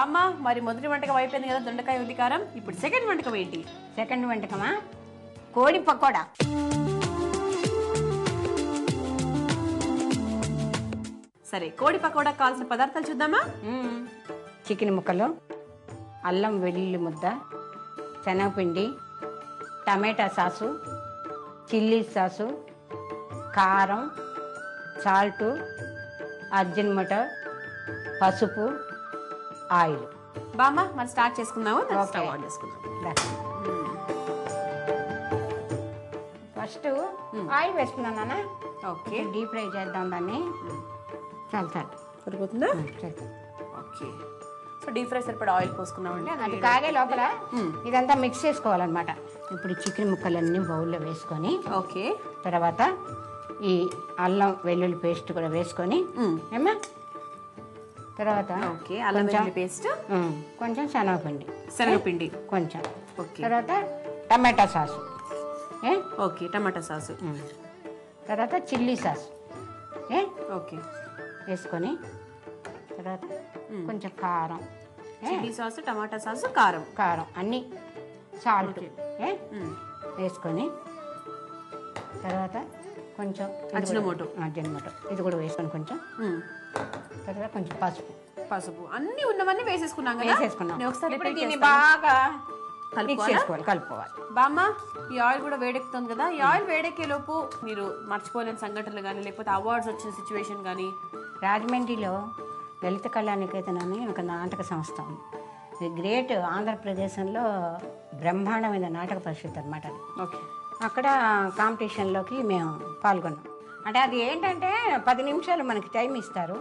బామ్మ మరి మొదటి వంటకం అయిపోయింది కదా దొండకాయ ఉల్లికారం. ఇప్పుడు సెకండ్ వంటకం ఏంటి? సెకండ్ వంటకమా కోడి పకోడా. సరే కోడి పకోడా కావాల్సిన పదార్థాలు చూద్దామా? చికెన్ ముక్కలు, అల్లం వెల్లుల్లి ముద్ద, శనగపిండి, టమాటా సాసు, చిల్లీ సాసు, కారం, సాల్టు, అజ్జినమోటో, పసుపు, ఆయిల్. బామ్మ మరి స్టార్ట్ చేసుకుందాము. ఓకే. ఆన్ చేసుకుందాం. ఫస్ట్ ఆయిల్ వేసుకున్నాను నాన్న. ఓకే. డీప్ ఫ్రై చేద్దాం దాన్ని. చాలు చాలు సరిపోతుందా? చాలు. ఓకే. సో డీప్ ఫ్రై సరిపడా ఆయిల్ పోసుకున్నామండి. అది కాగే లోపల ఇదంతా మిక్స్ చేసుకోవాలన్నమాట. ఇప్పుడు చికెన్ ముక్కలన్నీ బౌల్లో వేసుకొని, ఓకే, తర్వాత ఈ అల్లం వెల్లుల్లి పేస్ట్ కూడా వేసుకొని, ఏమా తర్వాత ఓకే అల్లం వెల్లుల్లి పేస్ట్, కొంచెం శనగపిండి, శనగపిండి కొంచెం, ఓకే, తర్వాత టమాటా సాసు, ఓకే టమాటా సాసు, తర్వాత చిల్లీ సాస్ ఓకే వేసుకొని, తర్వాత కొంచెం కారం, చిల్లీ సాస్, టమాటా సాసు, కారం, కారం అన్నీ, సాల్ట్ వేసుకొని, తర్వాత కొంచెం అజ్జినమోటో ఇది కూడా వేసుకొని కొంచెం, తర్వాత కొంచెం పసుపు, పసుపు అన్ని ఉన్నవన్నీ వేసేసుకున్నాం కదా. వేసేసుకున్నాం. ఒకసారి ఇప్పుడు దీన్ని బాగా కలుపుకోవాలి. బామ్మ ఈ ఆయిల్ కూడా వేడెక్కుతుంది కదా. ఈ ఆయిల్ వేడెక్కే లోపు మీరు మర్చిపోలేని సంఘటనలు కానీ లేకపోతే అవార్డ్స్ వచ్చిన సిచ్యువేషన్ కానీ. రాజమండ్రిలో లలిత కళానికేతన్ అని ఒక నాటక సంస్థ ఉంది. ఇది గ్రేట్ ఆంధ్రప్రదేశ్లో బ్రహ్మాండమైన నాటక పరిషత్ అనమాట అది. ఓకే. అక్కడ కాంపిటీషన్లోకి మేము పాల్గొన్నాం. అంటే అది ఏంటంటే 10 నిమిషాలు మనకి టైం ఇస్తారు.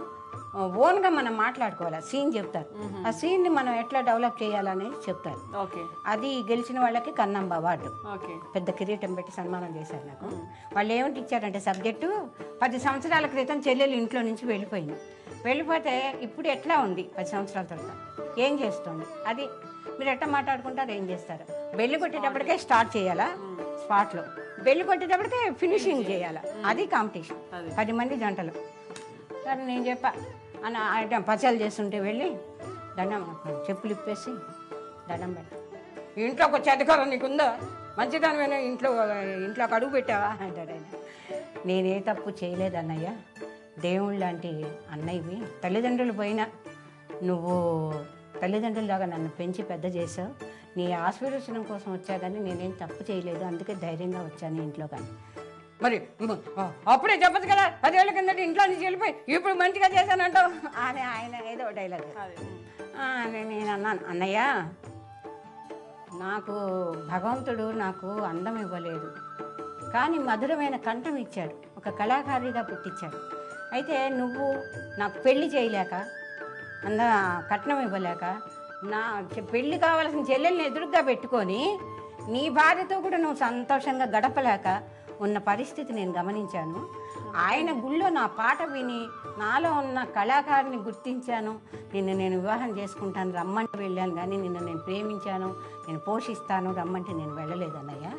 ఓన్గా మనం మాట్లాడుకోవాలి. సీన్ చెప్తారు. ఆ సీన్ని మనం ఎట్లా డెవలప్ చేయాలనేది చెప్తారు. ఓకే. అది గెలిచిన వాళ్ళకి కన్నంబ అవార్డు, ఓకే, పెద్ద కిరీటం పెట్టి సన్మానం చేశారు నాకు. వాళ్ళు ఏమిటి ఇచ్చారంటే సబ్జెక్టు 10 సంవత్సరాల క్రితం చెల్లెలు ఇంట్లో నుంచి వెళ్ళిపోతే ఇప్పుడు ఎట్లా ఉంది 10 సంవత్సరాల తర్వాత ఏం చేస్తుంది, అది మీరు ఎట్లా మాట్లాడుకుంటారు, ఏం చేస్తారు. బెల్లి కొట్టేటప్పటికే స్టార్ట్ చేయాలా, స్పాట్లో బెల్లి కొట్టేటప్పటికే ఫినిషింగ్ చేయాలా. అది కాంపిటీషన్. 10 మంది జంటలు. సరే నేను చెప్పా అన్న ఐటమ్ పచ్చళ్ళు చేస్తుంటే వెళ్ళి దండం చెప్పులు ఇప్పేసి దండం పెట్టా. ఇంట్లోకి వచ్చే అధికారం నీకుందా, మంచిదానివైనా ఇంట్లోకి అడుగు పెట్టావా అంటాడు ఆయన. నేనే తప్పు చేయలేదన్నయ్య, దేవుళ్ళు లాంటి అన్నయ్యవి, తల్లిదండ్రులు పోయినా నువ్వు తల్లిదండ్రులలాగా నన్ను పెంచి పెద్ద చేసావు, నీ ఆశీర్వచనం కోసం వచ్చా కానీ నేనేం తప్పు చేయలేదు, అందుకే ధైర్యంగా వచ్చాను ఇంట్లో. కానీ మరి అప్పుడే చెప్పదు కదా 10 ఏళ్ళ కిందట ఇంట్లో నుంచి వెళ్ళిపోయి ఇప్పుడు మంచిగా చేశానంటావు అని ఆయన ఏదో డైలాగ్. నేను అన్నాను, అన్నయ్య నాకు భగవంతుడు నాకు అందం ఇవ్వలేదు కానీ మధురమైన కంఠం ఇచ్చాడు, ఒక కళాకారిగా పుట్టించాడు. అయితే నువ్వు నాకు పెళ్లి చేయలేక, కట్నం ఇవ్వలేక, నా పెళ్లి కావాల్సిన చెల్లెల్ని ఎదురుగా పెట్టుకొని నీ భార్యతో కూడా నువ్వు సంతోషంగా గడపలేక ఉన్న పరిస్థితి నేను గమనించాను. ఆయన గుళ్ళో నా పాట విని నాలో ఉన్న కళాకారిని గుర్తించాను. నేను వివాహం చేసుకుంటాను రమ్మంటే వెళ్ళాను కానీ నిన్ను నేను ప్రేమించాను, నేను పోషిస్తాను రమ్మంటే నేను వెళ్ళలేదు అన్నయ్య.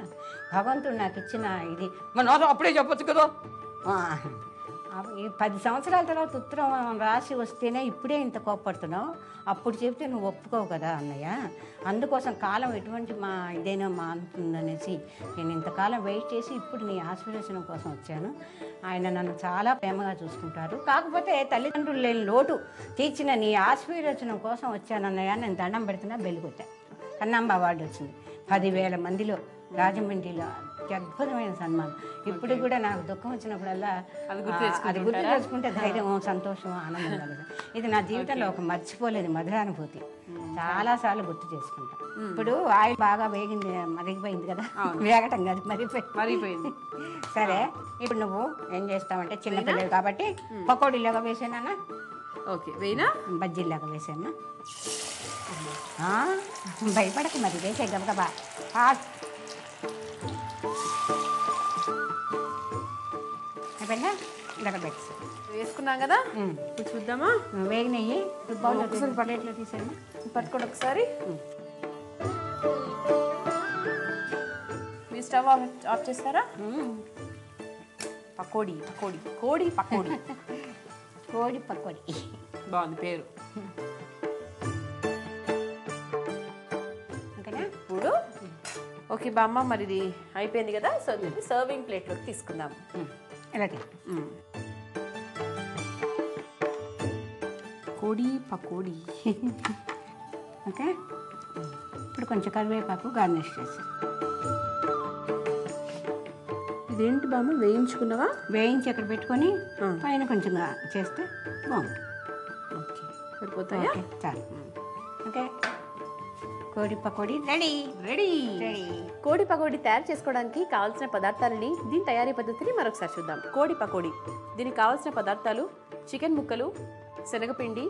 భగవంతుడు నాకు ఇచ్చిన ఇది మన అప్పుడే చెప్పొచ్చు కదా. ఈ 10 సంవత్సరాల తర్వాత ఉత్తరం రాసి వస్తేనే ఇప్పుడే ఇంత కోప్పడుతున్నావు, అప్పుడు చెప్తే నువ్వు ఒప్పుకోవు కదా అన్నయ్య. అందుకోసం కాలం ఎటువంటి ఇదైనా మానుతుందనేసి నేను ఇంతకాలం వెయిట్ చేసి ఇప్పుడు నీ ఆశీర్వచనం కోసం వచ్చాను. ఆయన నన్ను చాలా ప్రేమగా చూసుకుంటారు. కాకపోతే తల్లిదండ్రులు లేని లోటు తీర్చిన నీ ఆశీర్వచనం కోసం వచ్చానన్నయ్య. నేను దండం పెడుతున్నా బెల్లి కొట్టా. కన్నంబ అవార్డు వచ్చింది 10,000 మందిలో రాజమండ్రిలో. అద్భుతమైన సన్మానం. ఇప్పుడు కూడా నాకు దుఃఖం వచ్చినప్పుడల్లా అది గుర్తు తెచ్చుకుంటే ధైర్యం, సంతోషం, ఆనందం కలదు. ఇది నా జీవితంలో ఒక మర్చిపోలేదు మధురానుభూతి. చాలాసార్లు గుర్తు చేసుకుంటా. ఇప్పుడు ఆయిల్ బాగా మరిగిపోయింది కదా, వేగటం కాదు మరిగిపోయింది. సరే ఇప్పుడు నువ్వు ఏం చేస్తావంటే చిన్నపిల్లలు కాబట్టి పకోడీలాగా వేసానా, ఓకే వేయినా, బజ్జీలాగా వేసానా, భయపడక మరి వేసే గబగబా. ఇలాగ వేసుకున్నాం కదా, ఇప్పుడు చూద్దామా. వేగినయ్యి ఒకసారి ప్లేట్లో తీసేయండి, పట్టుకోండి ఒకసారి. మీ స్టవ్ ఆఫ్ చేస్తారా? పకోడీ పకోడీ కోడి పకోడీ కోడి పకోడీ బాగుంది పేరు. ఓకే బామ్మ, మరి ఇది అయిపోయింది కదా. సో దీన్ని సర్వింగ్ ప్లేట్లోకి తీసుకుందాం. ఇలాగే కోడి పకోడీ. ఓకే. ఇప్పుడు కొంచెం కరివేపాకు గార్నిష్ చేసి. ఇదేంటి బామ్మ, వేయించుకున్నావా? వేయించి అక్కడ పెట్టుకొని పైన కొంచెం చేస్తే బాగుంటుంది. ఓకే, సరిపోతాయా? ఓకే, చాలు. ఓకే, కోడి పకోడీ రెడీ. రెడీ. కోడి పకోడీ తయారు చేసుకోవడానికి కావాల్సిన పదార్థాలని, దీని తయారీ పద్ధతిని మరొకసారి చూద్దాం. కోడి పకోడీ, దీనికి కావాల్సిన పదార్థాలు: చికెన్ ముక్కలు, శనగపిండి,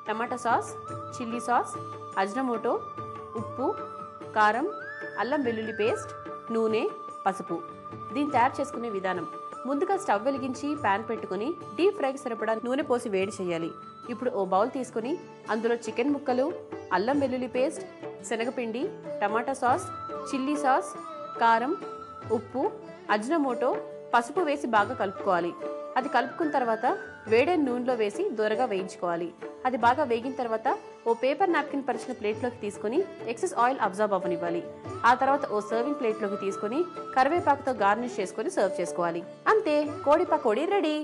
టమాటా సాస్, చిల్లీ సాస్, అజ్నమోటో, ఉప్పు, కారం, అల్లం వెల్లుల్లి పేస్ట్, నూనె, పసుపు. దీన్ని తయారు చేసుకునే విధానం: ముందుగా స్టవ్ వెలిగించి ప్యాన్ పెట్టుకుని డీప్ ఫ్రైకి సరిపడా నూనె పోసి వేడి చేయాలి. ఇప్పుడు ఓ బౌల్ తీసుకుని అందులో చికెన్ ముక్కలు, అల్లం వెల్లుల్లి పేస్ట్, శనగపిండి, టమాటా సాస్, చిల్లీ సాస్, కారం, ఉప్పు, అజ్నమోటో, పసుపు వేసి బాగా కలుపుకోవాలి. అది కలుపుకున్న తర్వాత వేడైన నూనెలో వేసి దూరగా వేయించుకోవాలి. అది బాగా వేగిన తర్వాత ఓ పేపర్ నాప్కిన్ పరిచిన ప్లేట్లోకి తీసుకుని ఎక్సెస్ ఆయిల్ అబ్జర్వ్ అవ్వనివ్వాలి. ఆ తర్వాత ఓ సర్వింగ్ ప్లేట్లోకి తీసుకుని కరివేపాకుతో గార్నిష్ చేసుకుని సర్వ్ చేసుకోవాలి. అంతే, కోడి పకోడీ రెడీ.